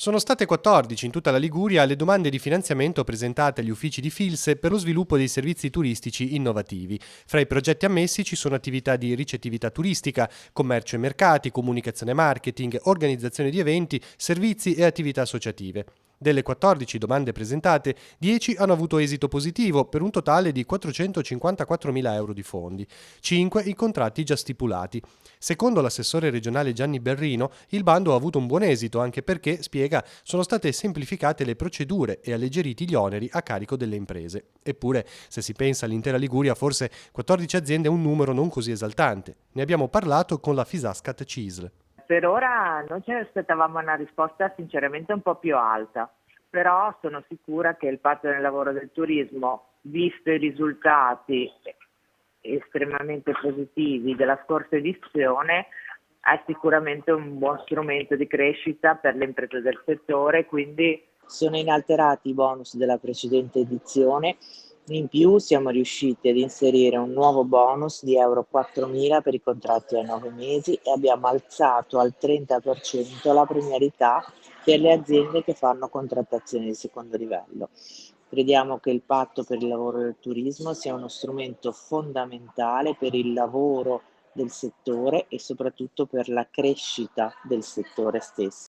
Sono state 14 in tutta la Liguria le domande di finanziamento presentate agli uffici di Filse per lo sviluppo dei servizi turistici innovativi. Fra i progetti ammessi ci sono attività di ricettività turistica, commercio e mercati, comunicazione e marketing, organizzazione di eventi, servizi e attività associative. Delle 14 domande presentate, 10 hanno avuto esito positivo per un totale di 454.000 euro di fondi, 5 i contratti già stipulati. Secondo l'assessore regionale Gianni Berrino, il bando ha avuto un buon esito anche perché, spiega, sono state semplificate le procedure e alleggeriti gli oneri a carico delle imprese. Eppure, se si pensa all'intera Liguria, forse 14 aziende è un numero non così esaltante. Ne abbiamo parlato con la Fisascat CISL. Per ora noi ci aspettavamo una risposta sinceramente un po' più alta, però sono sicura che il Patto del lavoro del turismo, visto i risultati estremamente positivi della scorsa edizione, è sicuramente un buon strumento di crescita per le imprese del settore, quindi sono inalterati i bonus della precedente edizione. In più siamo riusciti ad inserire un nuovo bonus di euro 4.000 per i contratti a 9 mesi e abbiamo alzato al 30% la premialità per le aziende che fanno contrattazioni di secondo livello. Crediamo che il patto per il lavoro del turismo sia uno strumento fondamentale per il lavoro del settore e soprattutto per la crescita del settore stesso.